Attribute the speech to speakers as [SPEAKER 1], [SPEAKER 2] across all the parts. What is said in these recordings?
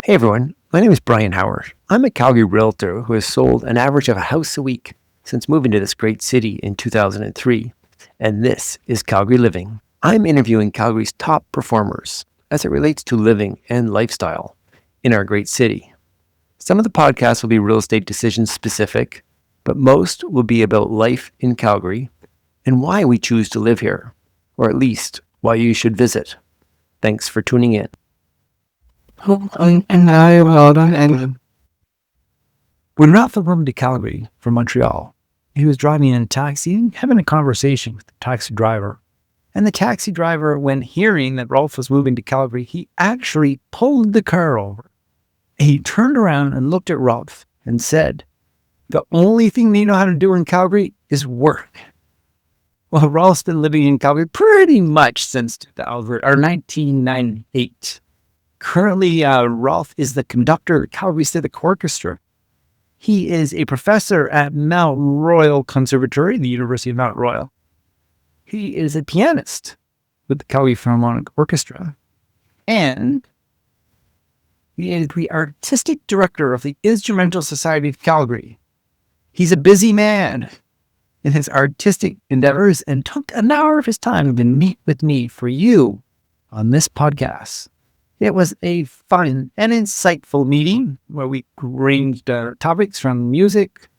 [SPEAKER 1] Hey everyone, my name is Brian Howard. I'm a Calgary realtor who has sold an average of a house a week since moving to this great city in 2003, and this is Calgary Living. I'm interviewing Calgary's top performers as it relates to living and lifestyle in our great city. Some of the podcasts will be real estate decision specific, but most will be about life in Calgary and why we choose to live here, or at least why you should visit. Thanks for tuning in.
[SPEAKER 2] When Ralph moved to Calgary from Montreal, he was driving in a taxi, having a conversation with the taxi driver. And the taxi driver, when hearing that Ralph was moving to Calgary, he actually pulled the car over. He turned around and looked at Ralph and said, "The only thing they know how to do in Calgary is work." Well, Ralph's been living in Calgary pretty much since 1998. Currently, Ralph is the conductor at Calgary Civic Orchestra. He is a professor at Mount Royal Conservatory, the University of Mount Royal. He is a pianist with the Calgary Philharmonic Orchestra. And he is the artistic director of the Instrumental Society of Calgary. He's a busy man in his artistic endeavors and took an hour of his time to meet with me for you on this podcast. It was a fun and insightful meeting where we ranged topics from music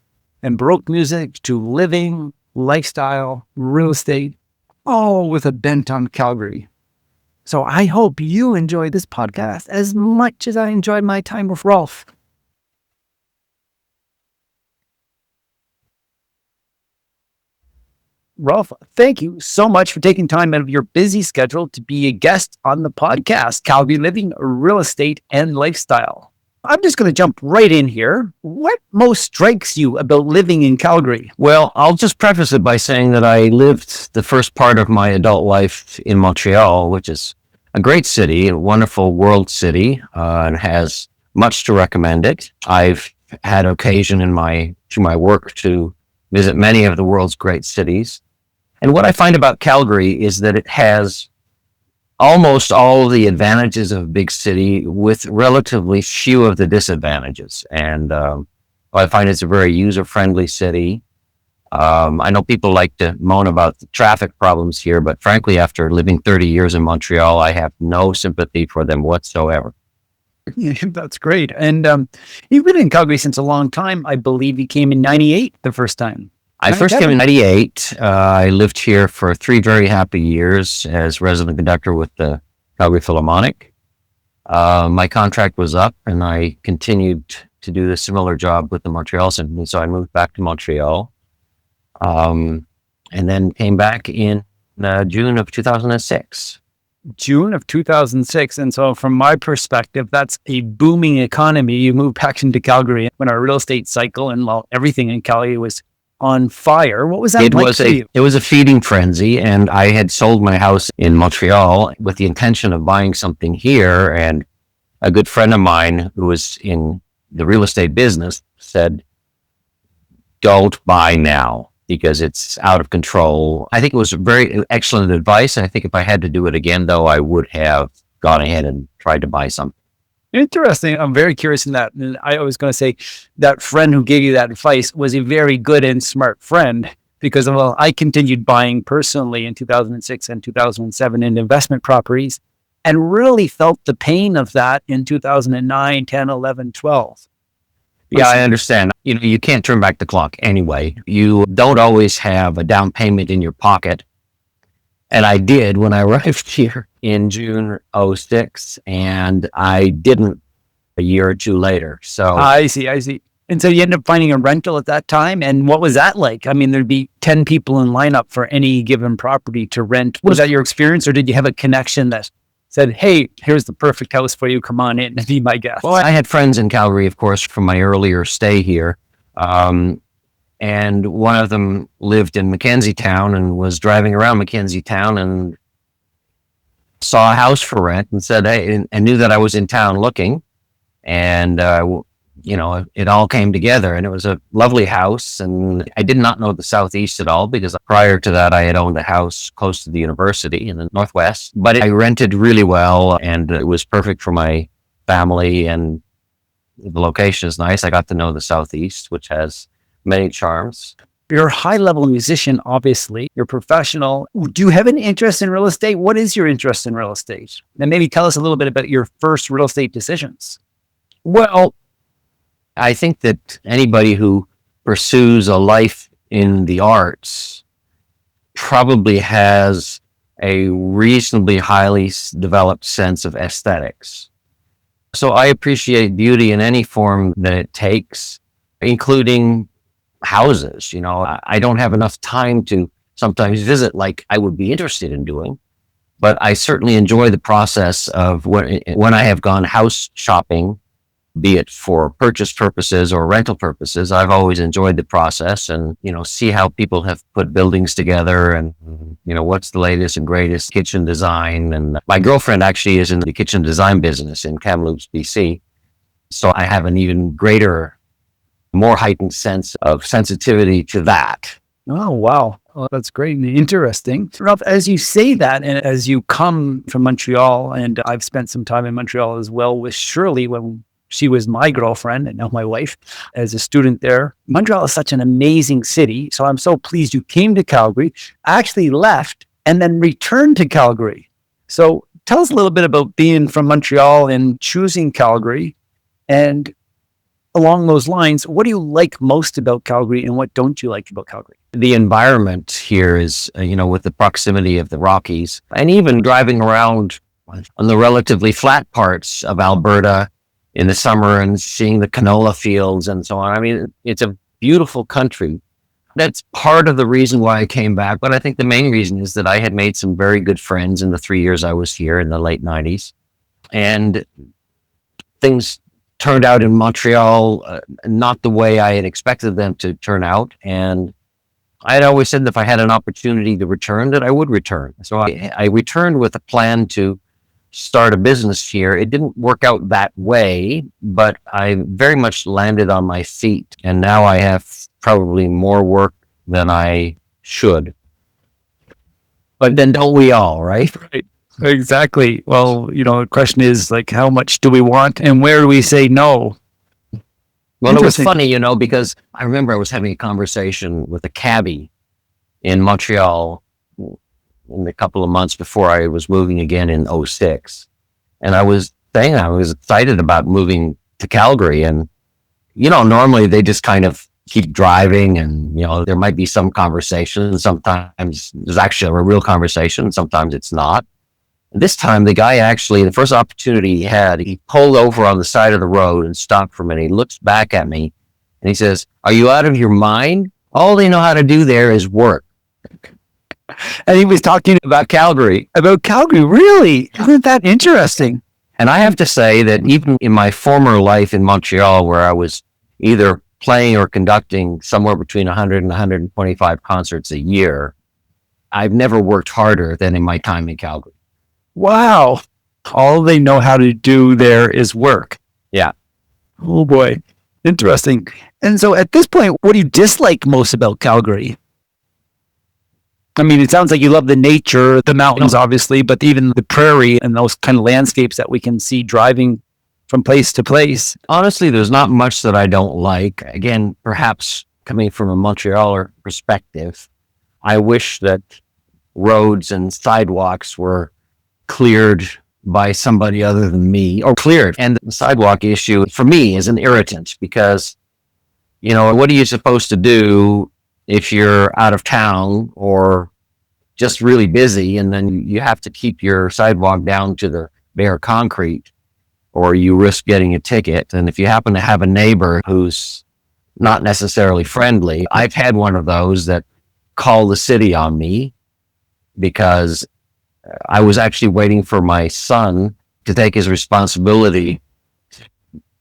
[SPEAKER 2] and Baroque music to living, lifestyle, real estate, all with a bent on Calgary. So I hope you enjoy this podcast as much as I enjoyed my time with Ralph. Ralph, thank you so much for taking time out of your busy schedule to be a guest on the podcast, Calgary Living, Real Estate, and Lifestyle. I'm just going to jump right in here. What most strikes you about living in Calgary?
[SPEAKER 3] Well, I'll just preface it by saying that I lived the first part of my adult life in Montreal, which is a great city, a wonderful world city, and has much to recommend it. I've had occasion through my work to visit many of the world's great cities. And what I find about Calgary is that it has almost all the advantages of a big city with relatively few of the disadvantages. And I find it's a very user-friendly city. I know people like to moan about the traffic problems here, but frankly, after living 30 years in Montreal, I have no sympathy for them whatsoever.
[SPEAKER 2] Yeah, that's great. And you've been in Calgary since a long time. I believe you came in 98 the first time.
[SPEAKER 3] I first came in 98. I lived here for 3 very happy years as resident conductor with the Calgary Philharmonic. My contract was up and I continued to do the similar job with the Montreal Symphony. So I moved back to Montreal and then came back in June of 2006.
[SPEAKER 2] June of 2006. And so from my perspective, that's a booming economy. You moved back into Calgary when our real estate cycle and everything in Calgary was on fire. What was that like for you?
[SPEAKER 3] It was a feeding frenzy, and I had sold my house in Montreal with the intention of buying something here. And a good friend of mine who was in the real estate business said, "Don't buy now because it's out of control." I think it was very excellent advice. And I think if I had to do it again, though, I would have gone ahead and tried to buy something.
[SPEAKER 2] Interesting. I'm very curious in that. And I was going to say that friend who gave you that advice was a very good and smart friend because, well, I continued buying personally in 2006 and 2007 in investment properties and really felt the pain of that in 2009, 10, 11, 12.
[SPEAKER 3] Yeah, I understand. You can't turn back the clock anyway. You don't always have a down payment in your pocket. And I did when I arrived here in June 06, and I didn't a year or two later. So
[SPEAKER 2] I see. And so you ended up finding a rental at that time. And what was that like? I mean, there'd be 10 people in lineup for any given property to rent. Was that your experience, or did you have a connection that said, "Hey, here's the perfect house for you. Come on in and be my guest"?
[SPEAKER 3] Well, I had friends in Calgary, of course, from my earlier stay here. And one of them lived in Mackenzie Town and was driving around Mackenzie Town and saw a house for rent and said, "Hey," and knew that I was in town looking. And, it all came together, and it was a lovely house. And I did not know the Southeast at all because prior to that, I had owned a house close to the university in the Northwest, but I rented really well, and it was perfect for my family, and the location is nice. I got to know the Southeast, which has many charms.
[SPEAKER 2] You're a high-level musician, obviously. You're professional. Do you have an interest in real estate? What is your interest in real estate? And maybe tell us a little bit about your first real estate decisions.
[SPEAKER 3] Well, I think that anybody who pursues a life in the arts probably has a reasonably highly developed sense of aesthetics. So I appreciate beauty in any form that it takes, including houses. I don't have enough time to sometimes visit like I would be interested in doing, but I certainly enjoy the process of when I have gone house shopping, be it for purchase purposes or rental purposes. I've always enjoyed the process and, see how people have put buildings together and, what's the latest and greatest kitchen design. And my girlfriend actually is in the kitchen design business in Kamloops, BC. So I have an even greater, more heightened sense of sensitivity to that.
[SPEAKER 2] Oh, wow. Well, that's great and interesting. Ralph, as you say that, and as you come from Montreal, and I've spent some time in Montreal as well with Shirley when she was my girlfriend and now my wife as a student there. Montreal is such an amazing city. So I'm so pleased you came to Calgary, actually left, and then returned to Calgary. So tell us a little bit about being from Montreal and choosing Calgary. And along those lines, what do you like most about Calgary and what don't you like about Calgary?
[SPEAKER 3] The environment here is, with the proximity of the Rockies, and even driving around on the relatively flat parts of Alberta in the summer and seeing the canola fields and so on. I mean, it's a beautiful country. That's part of the reason why I came back. But I think the main reason is that I had made some very good friends in the 3 years I was here in the late 90s. And things turned out in Montreal not the way I had expected them to turn out. And I had always said that if I had an opportunity to return, that I would return. So I returned with a plan to start a business here. It didn't work out that way, but I very much landed on my feet. And now I have probably more work than I should. But then don't we all, right?
[SPEAKER 2] Right. Exactly. Well, the question is like, how much do we want and where do we say no?
[SPEAKER 3] Well, it was funny, because I remember I was having a conversation with a cabbie in Montreal in the couple of months before I was moving again in 2006. And I was saying I was excited about moving to Calgary. And, normally they just kind of keep driving and, there might be some conversation. Sometimes there's actually a real conversation. Sometimes it's not. This time, the guy actually, the first opportunity he had, he pulled over on the side of the road and stopped for a minute. He looks back at me and he says, "Are you out of your mind? All they know how to do there is work."
[SPEAKER 2] And he was talking about Calgary. About Calgary, really? Isn't that interesting?
[SPEAKER 3] And I have to say that even in my former life in Montreal, where I was either playing or conducting somewhere between 100 and 125 concerts a year, I've never worked harder than in my time in Calgary.
[SPEAKER 2] Wow. All they know how to do there is work.
[SPEAKER 3] Yeah.
[SPEAKER 2] Oh boy. Interesting. And so at this point, what do you dislike most about Calgary? I mean, it sounds like you love the nature, the mountains, obviously, but even the prairie and those kind of landscapes that we can see driving from place to place.
[SPEAKER 3] Honestly, there's not much that I don't like. Again, perhaps coming from a Montrealer perspective, I wish that roads and sidewalks were cleared by somebody other than me, or cleared. And the sidewalk issue for me is an irritant because, what are you supposed to do if you're out of town or just really busy and then you have to keep your sidewalk down to the bare concrete or you risk getting a ticket? And if you happen to have a neighbor who's not necessarily friendly, I've had one of those that called the city on me because I was actually waiting for my son to take his responsibility,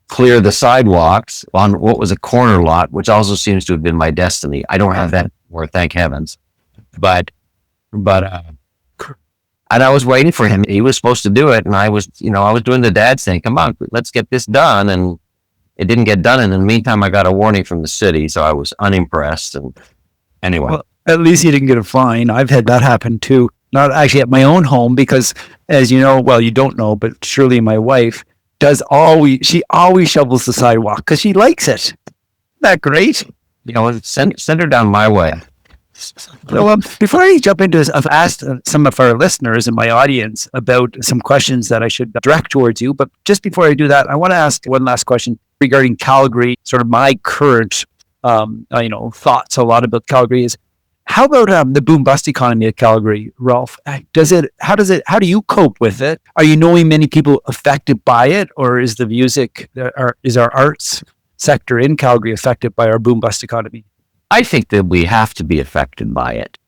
[SPEAKER 3] clear the sidewalks on what was a corner lot, which also seems to have been my destiny. I don't have that anymore, thank heavens. But and I was waiting for him. He was supposed to do it, and I was doing the dad thing. Come on, let's get this done, and it didn't get done. And in the meantime, I got a warning from the city, so I was unimpressed. And anyway,
[SPEAKER 2] well, at least you didn't get a fine. I've had that happen too. Not actually at my own home because, as you know, well, you don't know, but Shirley, my wife, she always shovels the sidewalk because she likes it. Isn't that great?
[SPEAKER 3] Send her down my way.
[SPEAKER 2] So before I jump into this, I've asked some of our listeners in my audience about some questions that I should direct towards you. But just before I do that, I want to ask one last question regarding Calgary. Sort of my current, thoughts a lot about Calgary is, how about the boom bust economy of Calgary, Ralph? How do you cope with it? Are you knowing many people affected by it, or is our arts sector in Calgary affected by our boom bust economy?
[SPEAKER 3] I think that we have to be affected by it.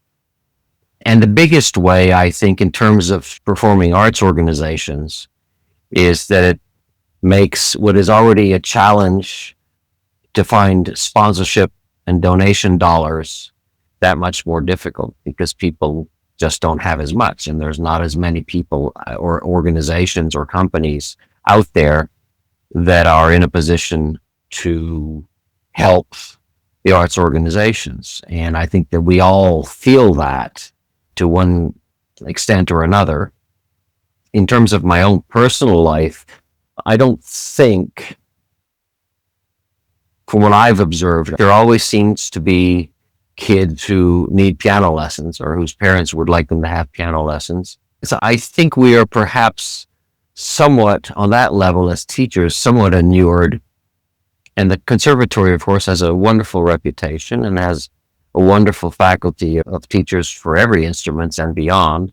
[SPEAKER 3] And the biggest way, I think, in terms of performing arts organizations, is that it makes what is already a challenge to find sponsorship and donation dollars that much more difficult, because people just don't have as much, and there's not as many people or organizations or companies out there that are in a position to help the arts organizations. And I think that we all feel that to one extent or another. In terms of my own personal life, I don't think, from what I've observed, there always seems to be kids who need piano lessons or whose parents would like them to have piano lessons. So I think we are perhaps somewhat on that level as teachers, somewhat inured. And the conservatory, of course, has a wonderful reputation and has a wonderful faculty of teachers for every instrument and beyond.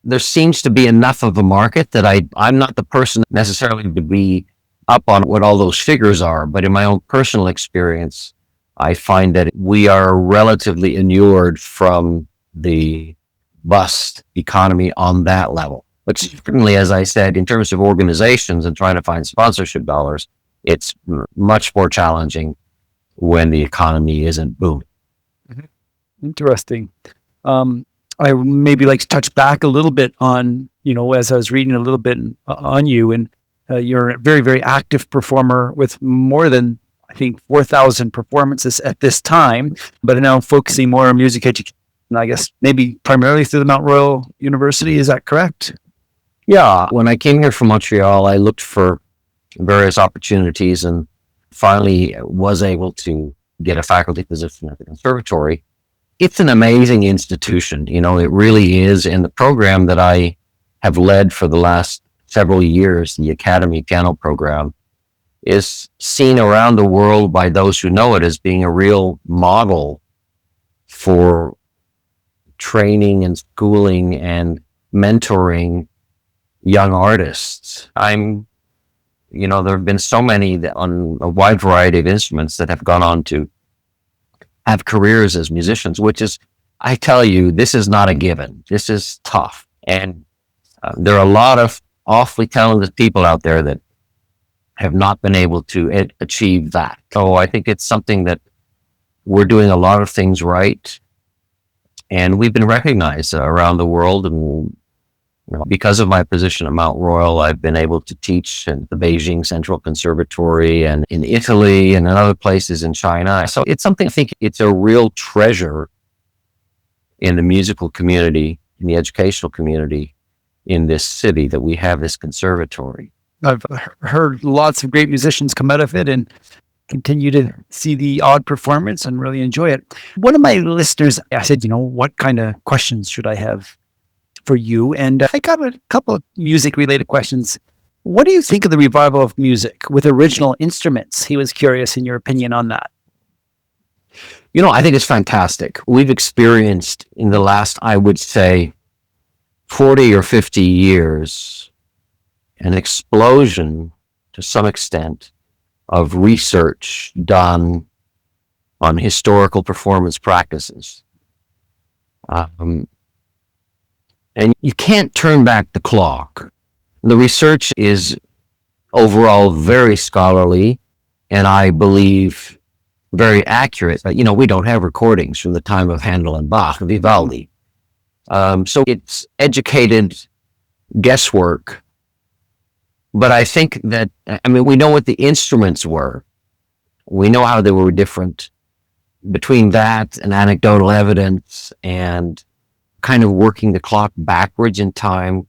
[SPEAKER 3] There seems to be enough of a market that I'm not the person necessarily to be up on what all those figures are, but in my own personal experience, I find that we are relatively inured from the bust economy on that level. But certainly, as I said, in terms of organizations and trying to find sponsorship dollars, it's much more challenging when the economy isn't booming.
[SPEAKER 2] Interesting. I maybe like to touch back a little bit on, as I was reading a little bit on you, and you're a very, very active performer with more than, I think, 4,000 performances at this time, but now focusing more on music education, I guess maybe primarily through the Mount Royal University. Is that correct?
[SPEAKER 3] Yeah. When I came here from Montreal, I looked for various opportunities and finally was able to get a faculty position at the conservatory. It's an amazing institution. It really is. And the program that I have led for the last several years, the Academy Piano Program, is seen around the world by those who know it as being a real model for training and schooling and mentoring young artists. There have been so many on a wide variety of instruments that have gone on to have careers as musicians, which is, I tell you, this is not a given. This is tough. And there are a lot of awfully talented people out there that have not been able to achieve that. So I think it's something that we're doing a lot of things right. And we've been recognized around the world. And because of my position at Mount Royal, I've been able to teach at the Beijing Central Conservatory and in Italy and in other places in China. So it's something, I think it's a real treasure in the musical community, in the educational community in this city, that we have this conservatory.
[SPEAKER 2] I've heard lots of great musicians come out of it and continue to see the odd performance and really enjoy it. One of my listeners, I said, what kind of questions should I have for you? And I got a couple of music related questions. What do you think of the revival of music with original instruments? He was curious in your opinion on that.
[SPEAKER 3] I think it's fantastic. We've experienced in the last, I would say, 40 or 50 years, an explosion to some extent of research done on historical performance practices. And you can't turn back the clock. The research is overall very scholarly and I believe very accurate. We don't have recordings from the time of Handel and Bach and Vivaldi. So it's educated guesswork. But I think that, we know what the instruments were. We know how they were different. Between that and anecdotal evidence and kind of working the clock backwards in time,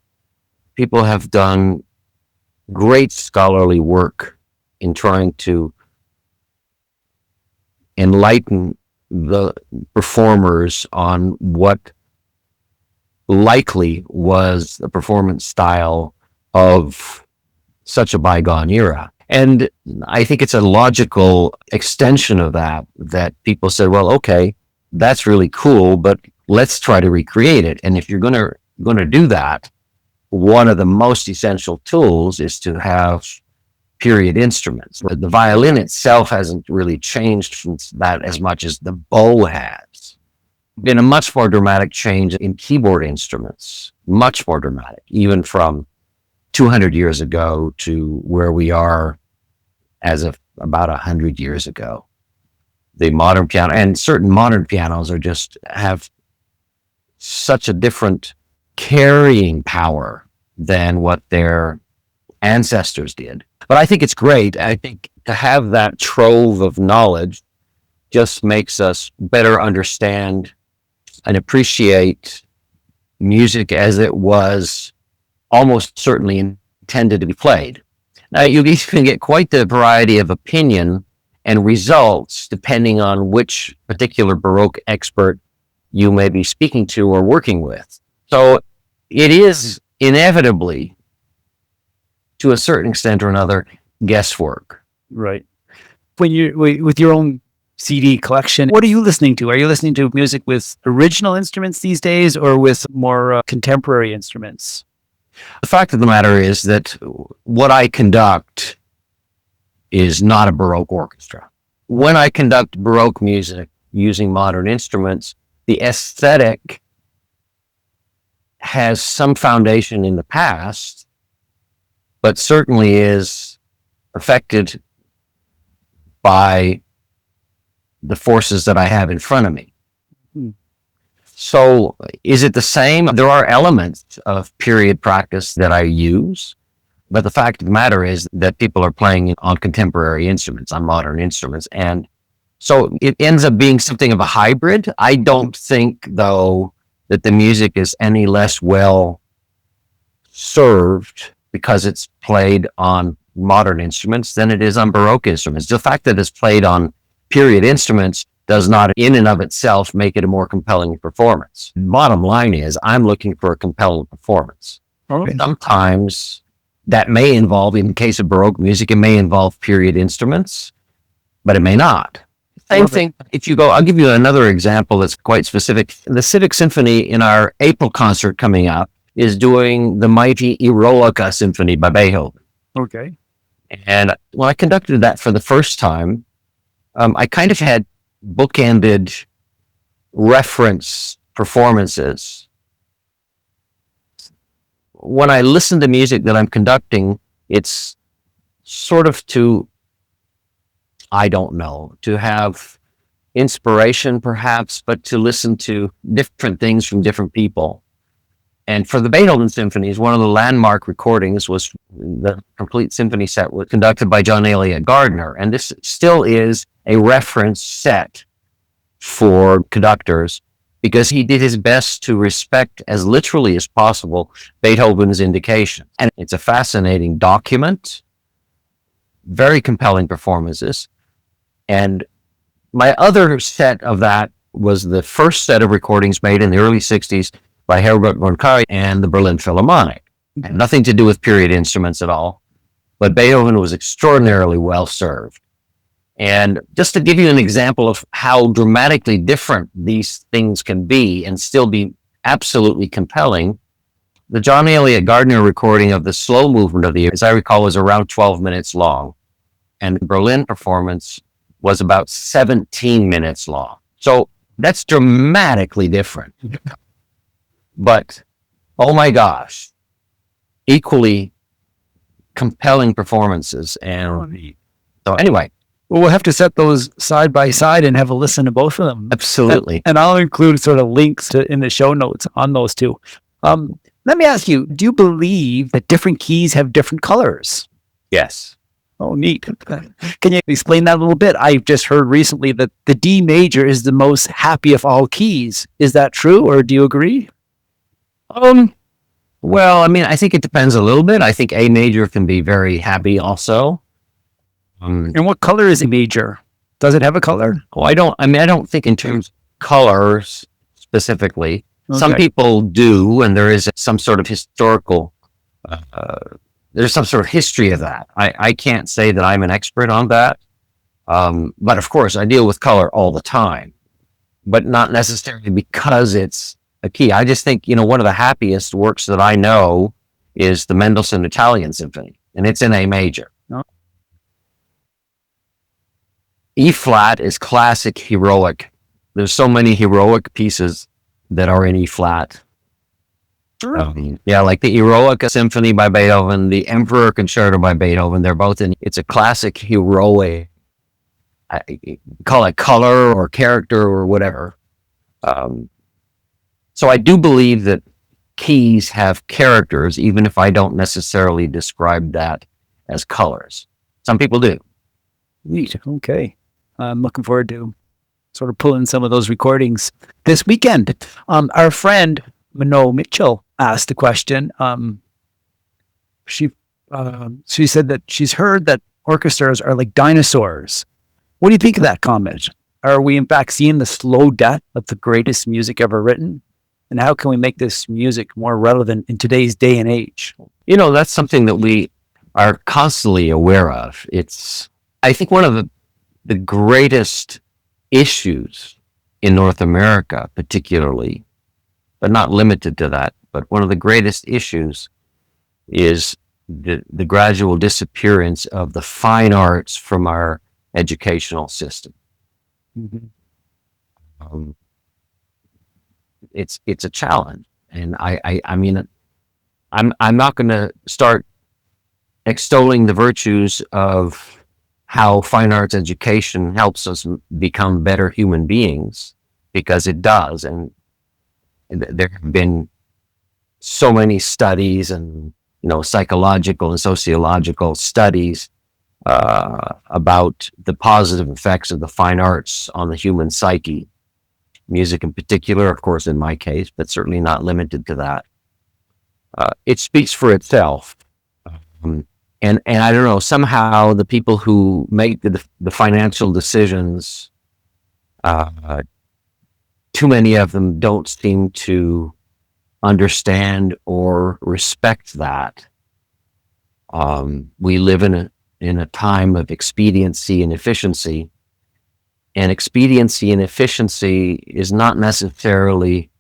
[SPEAKER 3] people have done great scholarly work in trying to enlighten the performers on what likely was the performance style of such a bygone era. And I think it's a logical extension of that, that people said, well, okay, that's really cool, but let's try to recreate it. And if you're going to do that, one of the most essential tools is to have period instruments. The violin itself hasn't really changed from that as much as the bow has. Been a much more dramatic change in keyboard instruments, much more dramatic, even from 200 years ago to where we are as of about 100 years ago. The modern piano and certain modern pianos are just have such a different carrying power than what their ancestors did. But I think it's great. I think to have that trove of knowledge just makes us better understand and appreciate music as it was almost certainly intended to be played. Now, you can get quite the variety of opinion and results depending on which particular Baroque expert you may be speaking to or working with. So it is inevitably, to a certain extent or another, guesswork.
[SPEAKER 2] Right. When you with your own CD collection, what are you listening to? Are you listening to music with original instruments these days, or with more contemporary instruments?
[SPEAKER 3] The fact of the matter is that what I conduct is not a Baroque orchestra. When I conduct Baroque music using modern instruments, the aesthetic has some foundation in the past, but certainly is affected by the forces that I have in front of me. So is it the same? There are elements of period practice that I use, but the fact of the matter is that people are playing on contemporary instruments, on modern instruments. And so it ends up being something of a hybrid. I don't think, though, that the music is any less well served because it's played on modern instruments than it is on Baroque instruments. The fact that it's played on period instruments does not in and of itself make it a more compelling performance. Bottom line is, I'm looking for a compelling performance.
[SPEAKER 2] Okay.
[SPEAKER 3] Sometimes that may involve, in the case of Baroque music, it may involve period instruments, but it may not. Same thing. If you go, I'll give you another example that's quite specific. The Civic Symphony in our April concert coming up is doing the mighty Eroica Symphony by Beethoven.
[SPEAKER 2] Okay.
[SPEAKER 3] And when I conducted that for the first time, I kind of had bookended reference performances. When I listen to music that I'm conducting, it's sort of to, I don't know, to have inspiration perhaps, but to listen to different things from different people. And for the Beethoven symphonies, one of the landmark recordings was the complete symphony set was conducted by John Eliot Gardiner. And this still is a reference set for conductors because he did his best to respect as literally as possible Beethoven's indication. And it's a fascinating document, very compelling performances. And my other set of that was the first set of recordings made in the early 60s by Herbert von Karajan and the Berlin Philharmonic. It had nothing to do with period instruments at all, but Beethoven was extraordinarily well served. And just to give you an example of how dramatically different these things can be and still be absolutely compelling, the John Eliot Gardiner recording of the slow movement of the, as I recall, was around 12 minutes long. And the Berlin performance was about 17 minutes long. So that's dramatically different. But, oh my gosh, equally compelling performances. And so anyway.
[SPEAKER 2] Well, we'll have to set those side by side and have a listen to both of them.
[SPEAKER 3] Absolutely.
[SPEAKER 2] And I'll include sort of links in the show notes on those two. Let me ask you, do you believe that different keys have different colors?
[SPEAKER 3] Yes.
[SPEAKER 2] Oh, neat. Can you explain that a little bit? I've just heard recently that the D major is the most happy of all keys. Is that true, or do you agree?
[SPEAKER 3] Well, I mean, I think it depends a little bit. I think A major can be very happy also.
[SPEAKER 2] And what color is a major? Does it have a color?
[SPEAKER 3] Well, I don't think in terms of colors specifically. Some
[SPEAKER 2] Okay.
[SPEAKER 3] people do, and there is some sort of historical, there's some sort of history of that. I can't say that I'm an expert on that. But of course, I deal with color all the time, but not necessarily because it's a key. I just think, one of the happiest works that I know is the Mendelssohn Italian Symphony, and it's in A major.
[SPEAKER 2] Oh.
[SPEAKER 3] E flat is classic heroic. There's so many heroic pieces that are in E flat. Yeah, like the Eroic Symphony by Beethoven, the Emperor Concerto by Beethoven. They're both in. It's a classic heroic. Call it color or character or whatever. So I do believe that keys have characters, even if I don't necessarily describe that as colors. Some people do.
[SPEAKER 2] Neat. Okay. I'm looking forward to sort of pulling some of those recordings this weekend. Our friend Mano Mitchell asked a question. She said that she's heard that orchestras are like dinosaurs. What do you think of that comment? Are we in fact seeing the slow death of the greatest music ever written? And how can we make this music more relevant in today's day and age?
[SPEAKER 3] That's something that we are constantly aware of. I think one of the greatest issues in North America, particularly, but not limited to that, but one of the greatest issues is the gradual disappearance of the fine arts from our educational system.
[SPEAKER 2] Mm-hmm.
[SPEAKER 3] It's a challenge, and I mean, I'm not going to start extolling the virtues of how fine arts education helps us become better human beings, because it does, and there have been so many studies and psychological and sociological studies about the positive effects of the fine arts on the human psyche, music in particular, of course, in my case, but certainly not limited to that. It speaks for itself. And I don't know, somehow the people who make the financial decisions, too many of them don't seem to understand or respect that. We live in a time of expediency and efficiency, and expediency and efficiency is not necessarily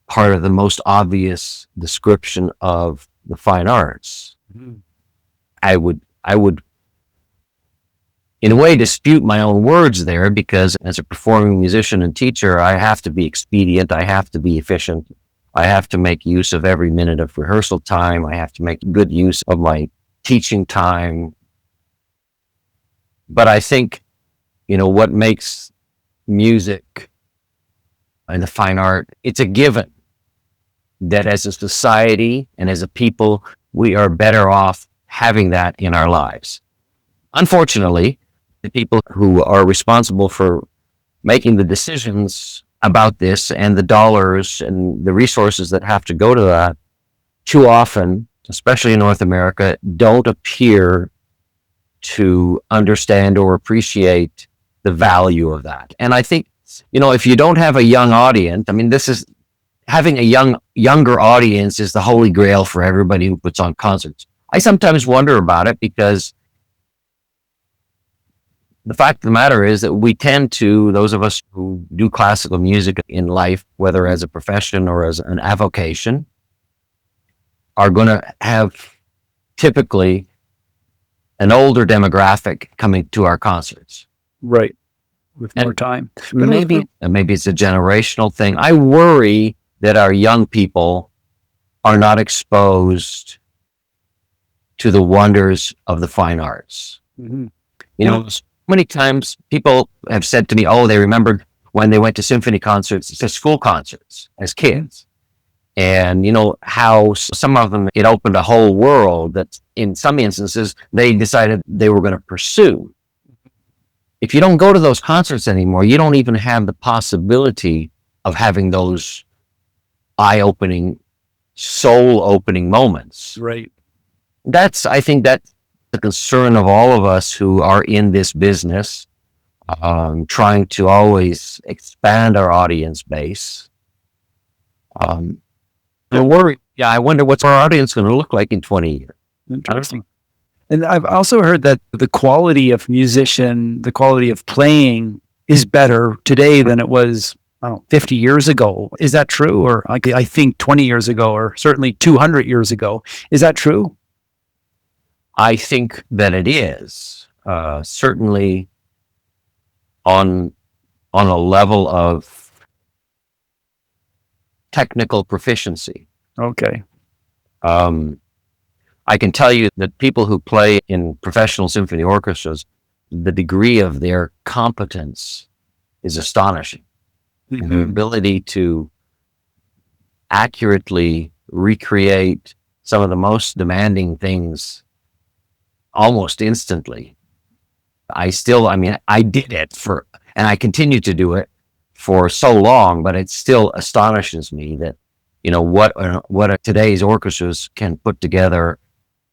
[SPEAKER 3] part of the most obvious description of the fine arts.
[SPEAKER 2] Mm-hmm.
[SPEAKER 3] I would in a way dispute my own words there, because as a performing musician and teacher, I have to be expedient, I have to be efficient, I have to make use of every minute of rehearsal time, I have to make good use of my teaching time. But I think, what makes music and the fine art, it's a given that as a society and as a people, we are better off having that in our lives. Unfortunately, the people who are responsible for making the decisions about this and the dollars and the resources that have to go to that, too often, especially in North America, don't appear to understand or appreciate the value of that. And I think, if you don't have a young audience, I mean, having a younger audience is the holy grail for everybody who puts on concerts. I sometimes wonder about it, because the fact of the matter is that we tend to, those of us who do classical music in life, whether as a profession or as an avocation, are going to have typically an older demographic coming to our concerts.
[SPEAKER 2] Right. With more time.
[SPEAKER 3] Maybe it's a generational thing. I worry that our young people are not exposed to the wonders of the fine arts.
[SPEAKER 2] Mm-hmm.
[SPEAKER 3] So many times people have said to me, they remembered when they went to symphony concerts, to school concerts as kids. And how some of them, it opened a whole world that in some instances they decided they were going to pursue. If you don't go to those concerts anymore, you don't even have the possibility of having those eye-opening soul opening moments.
[SPEAKER 2] Right.
[SPEAKER 3] I think that's the concern of all of us who are in this business, trying to always expand our audience base. And worry, I wonder what's our audience going to look like in 20 years.
[SPEAKER 2] Interesting. And I've also heard that the quality of the quality of playing is better today than it was, 50 years ago. Is that true? Or I think 20 years ago, or certainly 200 years ago. Is that true?
[SPEAKER 3] I think that it is, certainly on a level of technical proficiency.
[SPEAKER 2] Okay.
[SPEAKER 3] I can tell you that people who play in professional symphony orchestras, the degree of their competence is astonishing.
[SPEAKER 2] Mm-hmm.
[SPEAKER 3] The ability to accurately recreate some of the most demanding things almost instantly. I did it and I continue to do it for so long, but it still astonishes me that, what today's orchestras can put together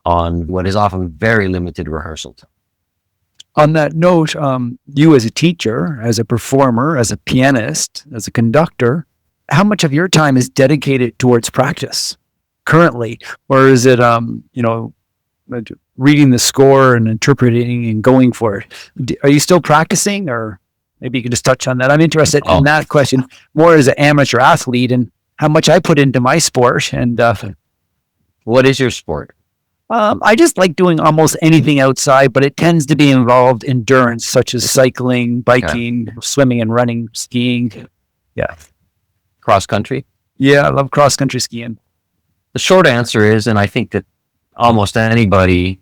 [SPEAKER 3] on what is often very limited rehearsal time.
[SPEAKER 2] On that note, you as a teacher, as a performer, as a pianist, as a conductor, how much of your time is dedicated towards practice currently? Or is it, reading the score and interpreting and going for it? Are you still practicing, or maybe you can just touch on that? I'm interested in that question more as an amateur athlete and how much I put into my sport. And
[SPEAKER 3] what is your sport?
[SPEAKER 2] I just like doing almost anything outside, but it tends to be involved endurance, such as cycling, biking, swimming and running, skiing. Yeah.
[SPEAKER 3] Cross country?
[SPEAKER 2] Yeah, I love cross country skiing.
[SPEAKER 3] The short answer is, and I think that almost anybody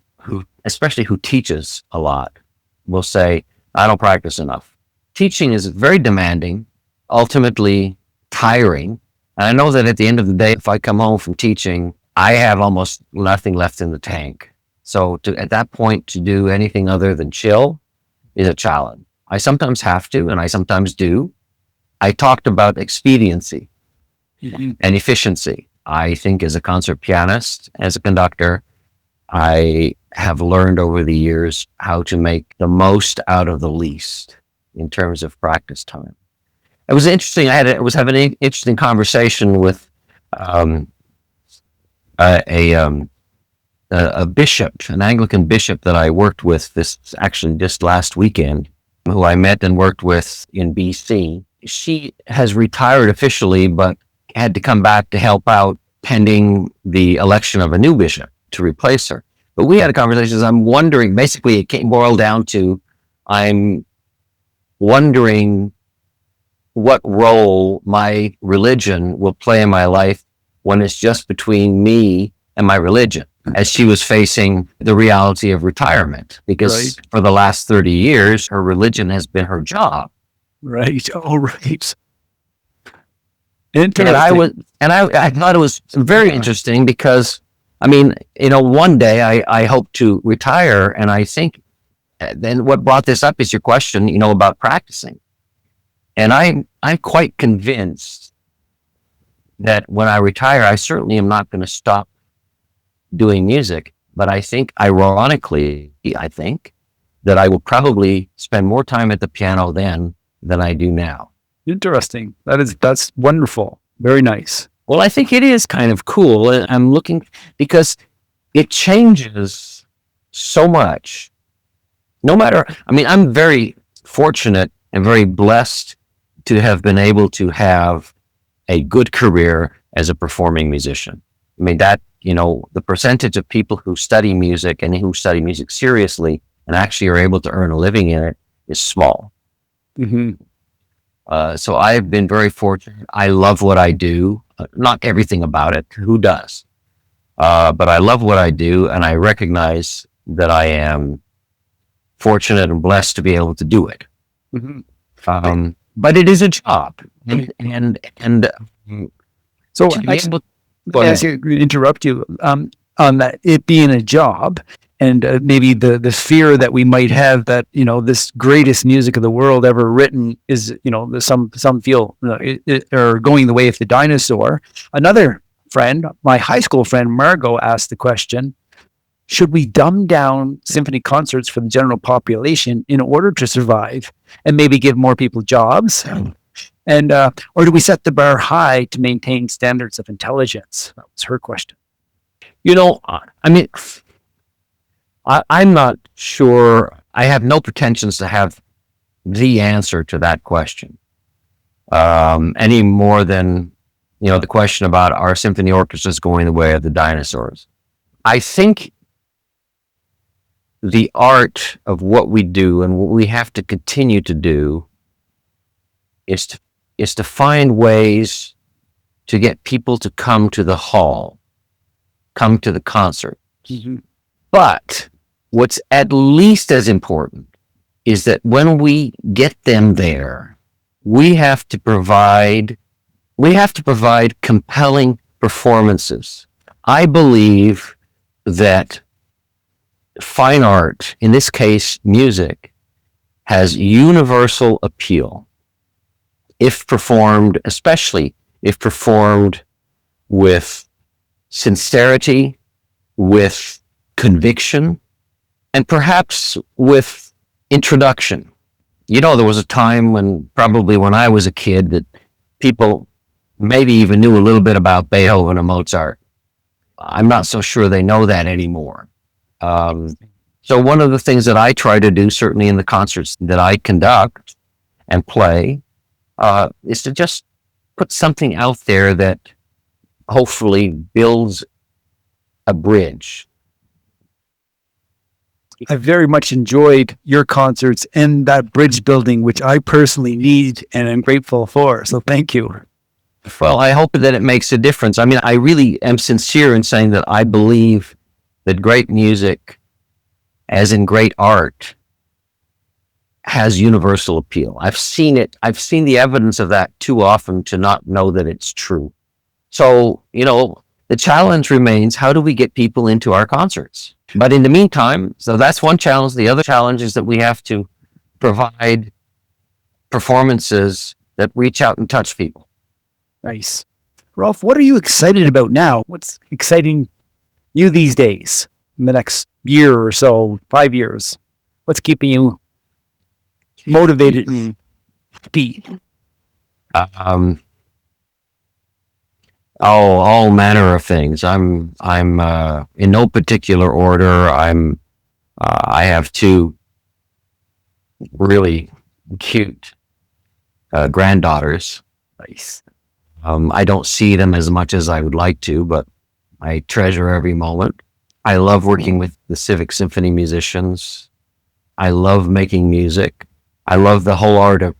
[SPEAKER 3] especially who teaches a lot, will say, I don't practice enough. Teaching is very demanding, ultimately tiring. And I know that at the end of the day, if I come home from teaching, I have almost nothing left in the tank. So at that point, to do anything other than chill is a challenge. I sometimes have to, and I sometimes do. I talked about expediency and efficiency. I think as a concert pianist, as a conductor, I have learned over the years how to make the most out of the least in terms of practice time. It was interesting. I was having an interesting conversation with a bishop, an Anglican bishop that I worked with just last weekend, who I met and worked with in BC. She has retired officially, but had to come back to help out pending the election of a new bishop to replace her. But we had a conversation. I'm wondering, basically it boiled down to, I'm wondering what role my religion will play in my life when it's just between me and my religion, as she was facing the reality of retirement, because for the last 30 years, her religion has been her job.
[SPEAKER 2] Right. Oh, right.
[SPEAKER 3] Interesting. And I thought it was very interesting because, one day I hope to retire, and I think then what brought this up is your question, about practicing. And I'm quite convinced that when I retire, I certainly am not going to stop doing music. But I think, ironically, that I will probably spend more time at the piano then than I do now.
[SPEAKER 2] Interesting. That's wonderful. Very nice.
[SPEAKER 3] Well, I think it is kind of cool. I'm looking, because it changes so much. I'm very fortunate and very blessed to have been able to have a good career as a performing musician. The percentage of people who study music and who study music seriously and actually are able to earn a living in it is small.
[SPEAKER 2] Mm-hmm.
[SPEAKER 3] So I've been very fortunate. I love what I do. Not everything about it. Who does? But I love what I do, and I recognize that I am fortunate and blessed to be able to do it.
[SPEAKER 2] Mm-hmm.
[SPEAKER 3] But it is a job, and
[SPEAKER 2] so to interrupt you on that, it being a job, and maybe the fear that we might have that this greatest music of the world ever written is some feel or going the way of the dinosaur. Another friend, my high school friend, Margot, asked the question, should we dumb down symphony concerts for the general population in order to survive and maybe give more people jobs? And or do we set the bar high to maintain standards of intelligence? That was her question.
[SPEAKER 3] I mean, I'm not sure. I have no pretensions to have the answer to that question, any more than, the question about are symphony orchestras going the way of the dinosaurs. I think the art of what we do and what we have to continue to do is to find ways to get people to come to the hall, come to the concert.
[SPEAKER 2] Mm-hmm.
[SPEAKER 3] But what's at least as important is that when we get them there, we have to provide compelling performances. I believe that fine art, in this case music, has universal appeal if performed, especially if performed with sincerity, with conviction, and perhaps with introduction. There was a time when I was a kid, that people maybe even knew a little bit about Beethoven and Mozart. I'm not so sure they know that anymore. So one of the things that I try to do, certainly in the concerts that I conduct and play, is to just put something out there that hopefully builds a bridge.
[SPEAKER 2] I very much enjoyed your concerts and that bridge building, which I personally need and am grateful for. So thank you.
[SPEAKER 3] Well, I hope that it makes a difference. I mean, I really am sincere in saying that I believe that great music, as in great art, has universal appeal. I've seen it. I've seen the evidence of that too often to not know that it's true. So, the challenge remains, how do we get people into our concerts? But in the meantime, so that's one challenge. The other challenge is that we have to provide performances that reach out and touch people.
[SPEAKER 2] Nice. Ralph, what are you excited about now? What's exciting you these days, in the next year or so, 5 years? What's keeping you motivated and happy?
[SPEAKER 3] All manner of things. I'm in no particular order. I have two really cute granddaughters.
[SPEAKER 2] Nice.
[SPEAKER 3] I don't see them as much as I would like to, but I treasure every moment. I love working with the civic symphony musicians. I love making music. I love the whole art of,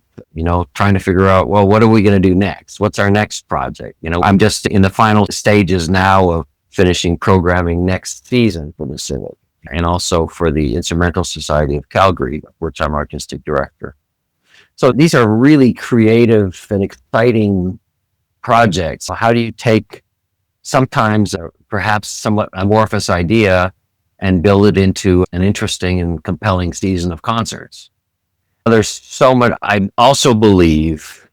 [SPEAKER 3] trying to figure out, well, what are we going to do next? What's our next project? I'm just in the final stages now of finishing programming next season for the civic and also for the Instrumental Society of Calgary, which I'm artistic director. So these are really creative and exciting projects. How do you take sometimes perhaps somewhat amorphous idea and build it into an interesting and compelling season of concerts? There's so much. I also believe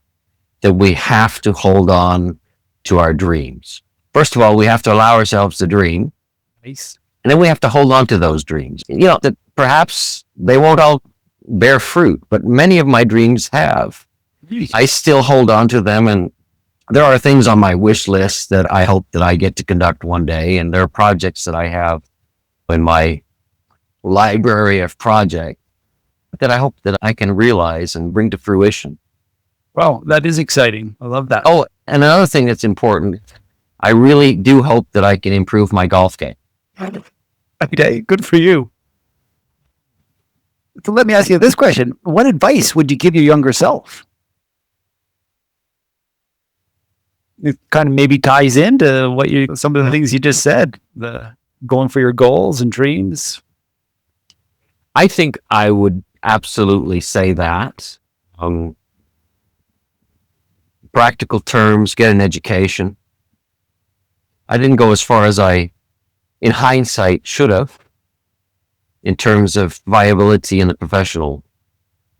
[SPEAKER 3] that we have to hold on to our dreams. First of all, we have to allow ourselves to dream.
[SPEAKER 2] Nice.
[SPEAKER 3] And then we have to hold on to those dreams. That perhaps they won't all bear fruit, but many of my dreams have. I still hold on to them, and there are things on my wish list that I hope that I get to conduct one day, and there are projects that I have in my library of projects that I hope that I can realize and bring to fruition.
[SPEAKER 2] Well, that is exciting. I love that.
[SPEAKER 3] Oh, and another thing that's important, I really do hope that I can improve my golf game.
[SPEAKER 2] Okay, good for you. So let me ask you this question. What advice would you give your younger self? It kind of maybe ties into some of the things you just said, the going for your goals and dreams.
[SPEAKER 3] I think I would absolutely say that. Practical terms, get an education. I didn't go as far as I, in hindsight, should have, in terms of viability in the professional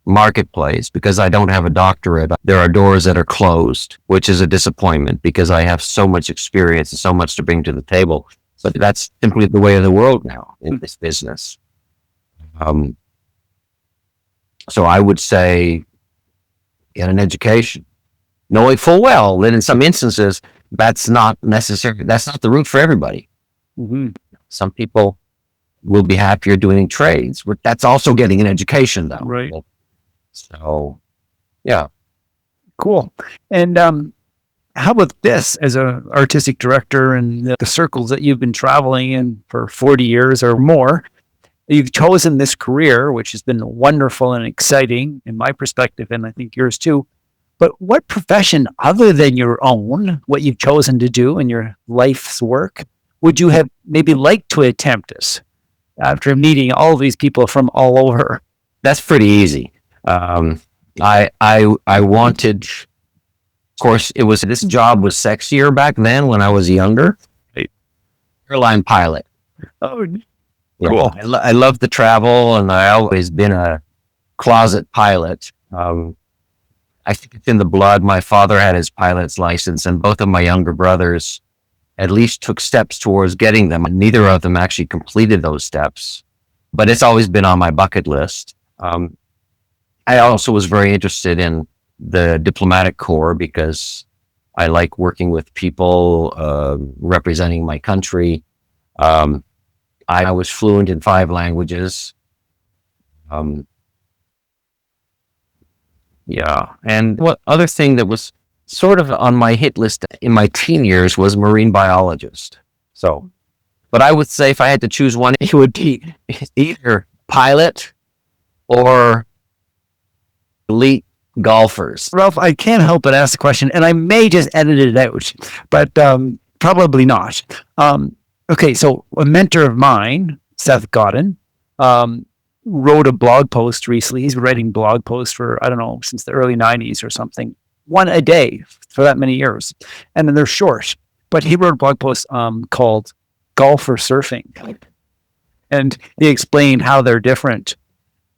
[SPEAKER 3] marketplace because I don't have a doctorate. There are doors that are closed, which is a disappointment because I have so much experience and so much to bring to the table. But that's simply the way of the world now in this business. So I would say get an education, knowing full well that in some instances, that's not necessary. That's not the route for everybody.
[SPEAKER 2] Mm-hmm.
[SPEAKER 3] Some people will be happier doing trades. That's also getting an education, though.
[SPEAKER 2] Right.
[SPEAKER 3] So, yeah.
[SPEAKER 2] Cool. And how about this as an artistic director and the circles that you've been traveling in for 40 years or more? You've chosen this career, which has been wonderful and exciting in my perspective, and I think yours too. But what profession other than your own, what you've chosen to do in your life's work, would you have maybe liked to attempt this after meeting all these people from all over?
[SPEAKER 3] That's pretty easy. I wanted, of course, this job was sexier back then when I was younger. Airline pilot.
[SPEAKER 2] Oh,
[SPEAKER 3] Yeah,
[SPEAKER 2] cool.
[SPEAKER 3] I love to travel, and I always been a closet pilot. I think it's in the blood. My father had his pilot's license, and both of my younger brothers at least took steps towards getting them. Neither of them actually completed those steps, but it's always been on my bucket list. I also was very interested in the diplomatic corps because I like working with people, representing my country. I was fluent in 5 languages. Yeah. And what other thing that was sort of on my hit list in my teen years was marine biologist. So, but I would say if I had to choose one, it would be either pilot or elite golfers.
[SPEAKER 2] Ralph, I can't help but ask the question, and I may just edit it out, but probably not. Okay, so a mentor of mine, Seth Godin, wrote a blog post recently. He's been writing blog posts for, I don't know, since the early 90s or something, one a day for that many years. And then they're short. But he wrote a blog post called Golfer Surfing. And he explained how they're different.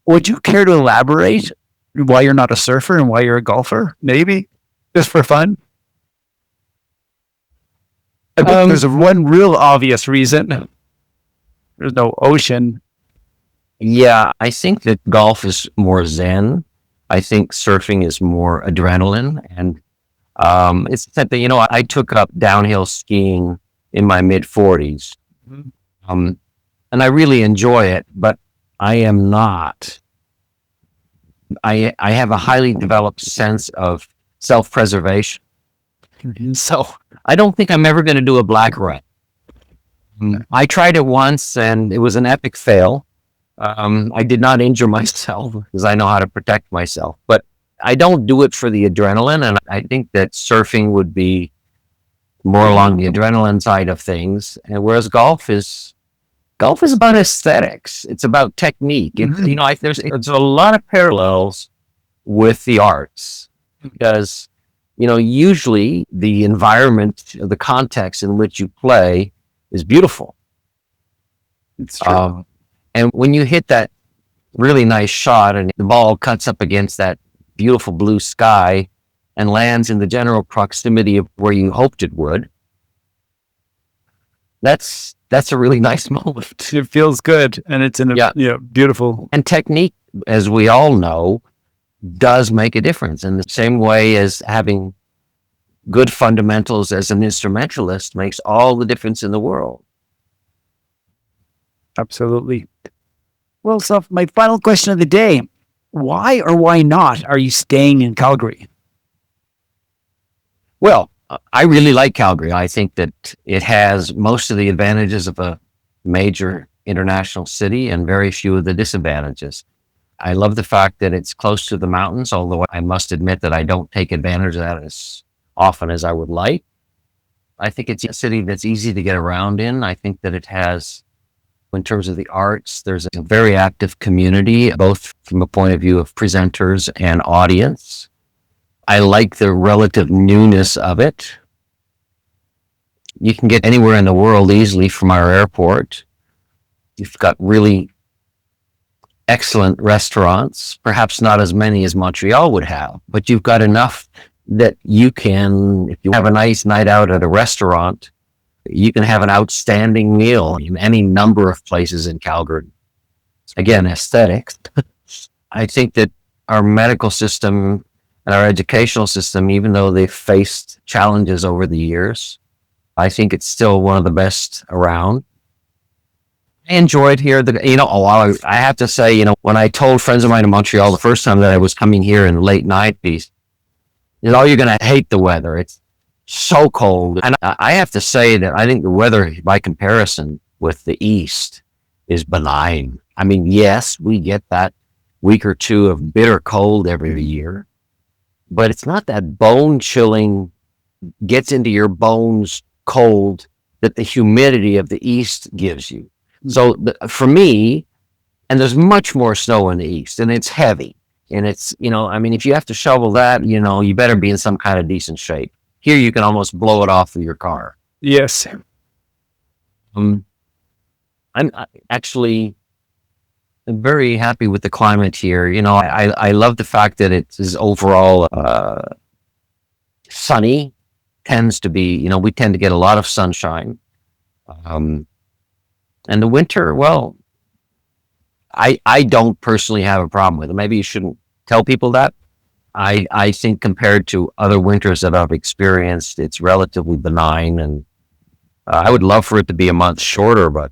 [SPEAKER 2] Would you care to elaborate why you're not a surfer and why you're a golfer? Maybe? Just for fun? I bet there's one real obvious reason. There's no ocean.
[SPEAKER 3] Yeah, I think that golf is more zen. I think surfing is more adrenaline. And it's something, I took up downhill skiing in my mid-40s. Mm-hmm. And I really enjoy it, but I am not. I have a highly developed sense of self-preservation.
[SPEAKER 2] Mm-hmm.
[SPEAKER 3] So I don't think I'm ever going to do a black run. I tried it once and it was an epic fail. I did not injure myself because I know how to protect myself, but I don't do it for the adrenaline. And I think that surfing would be more along the adrenaline side of things. And whereas golf is about aesthetics. It's about technique.
[SPEAKER 2] Mm-hmm.
[SPEAKER 3] There's a lot of parallels with the arts because, usually the environment, the context in which you play is beautiful.
[SPEAKER 2] It's true.
[SPEAKER 3] And when you hit that really nice shot and the ball cuts up against that beautiful blue sky and lands in the general proximity of where you hoped it would, that's a really nice moment.
[SPEAKER 2] It feels good, and it's in a beautiful.
[SPEAKER 3] And technique, as we all know, does make a difference in the same way as having good fundamentals as an instrumentalist makes all the difference in the world.
[SPEAKER 2] Absolutely. Well, so my final question of the day, why or why not are you staying in Calgary?
[SPEAKER 3] Well, I really like Calgary. I think that it has most of the advantages of a major international city and very few of the disadvantages. I love the fact that it's close to the mountains, although I must admit that I don't take advantage of that as often as I would like. I think it's a city that's easy to get around in. I think that it has, in terms of the arts, there's a very active community, both from a point of view of presenters and audience. I like the relative newness of it. You can get anywhere in the world easily from our airport. You've got really excellent restaurants, perhaps not as many as Montreal would have, but you've got enough that you can, if you have a nice night out at a restaurant, you can have an outstanding meal in any number of places in Calgary. Again, aesthetics. I think that our medical system and our educational system, even though they've faced challenges over the years, I think it's still one of the best around. I enjoyed here. I have to say, when I told friends of mine in Montreal the first time that I was coming here in the late 90s, you're going to hate the weather. It's so cold. And I have to say that I think the weather, by comparison with the East, is benign. I mean, yes, we get that week or two of bitter cold every year, but it's not that bone chilling, gets into your bones cold that the humidity of the East gives you. So for me, and there's much more snow in the East, and it's heavy. And it's, if you have to shovel that, you better be in some kind of decent shape. Here, you can almost blow it off with your car.
[SPEAKER 2] Yes.
[SPEAKER 3] I'm actually very happy with the climate here. I love the fact that it is overall sunny. Tends to be, we tend to get a lot of sunshine. And the winter, well, I don't personally have a problem with it. Maybe you shouldn't tell people that. I think compared to other winters that I've experienced, it's relatively benign, and I would love for it to be a month shorter, but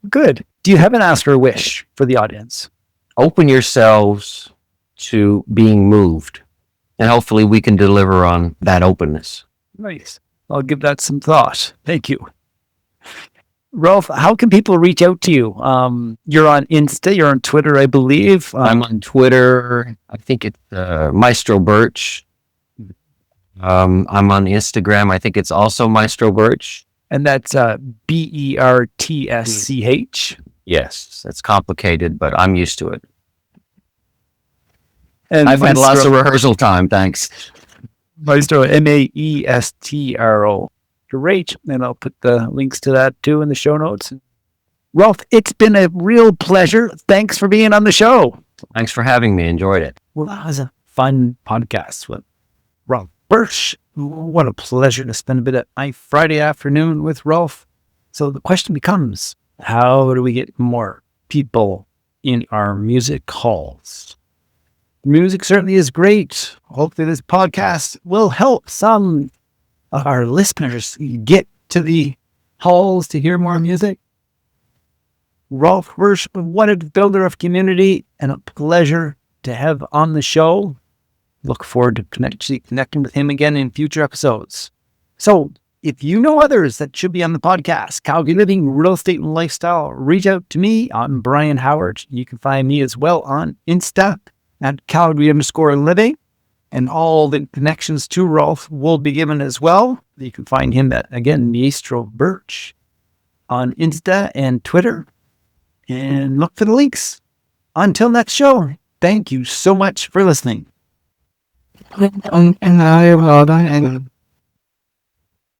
[SPEAKER 2] Good. Do you have an ask or a wish for the audience?
[SPEAKER 3] Open yourselves to being moved, and hopefully we can deliver on that openness.
[SPEAKER 2] Nice. I'll give that some thought. Thank you. Ralph, how can people reach out to you? You're on Insta, you're on Twitter, I believe.
[SPEAKER 3] I'm on Twitter. I think it's Maestro Birch. I'm on Instagram. I think it's also Maestro Birch.
[SPEAKER 2] And that's Bertsch.
[SPEAKER 3] Yes, it's complicated, but I'm used to it.
[SPEAKER 2] And
[SPEAKER 3] I've had lots of rehearsal time, thanks.
[SPEAKER 2] Maestro, Maestro. Great. And I'll put the links to that too in the show notes. Ralph, it's been a real pleasure. Thanks for being on the show.
[SPEAKER 3] Thanks for having me. Enjoyed it.
[SPEAKER 2] Well, that was a fun podcast with Ralph Birch. What a pleasure to spend a bit of my Friday afternoon with Ralph. So the question becomes, how do we get more people in our music halls? Music certainly is great. Hopefully this podcast will help some of our listeners get to the halls to hear more music. Ralph Birch, what a builder of community, and a pleasure to have on the show. Look forward to connecting with him again in future episodes. So if you know others that should be on the podcast, Calgary Living, Real Estate and Lifestyle, reach out to me. I'm Brian Howard. You can find me as well on Insta at Calgary_Living. And all the connections to Ralph will be given as well. You can find him at, again, Maestro Birch on Insta and Twitter. And look for the links. Until next show, thank you so much for listening.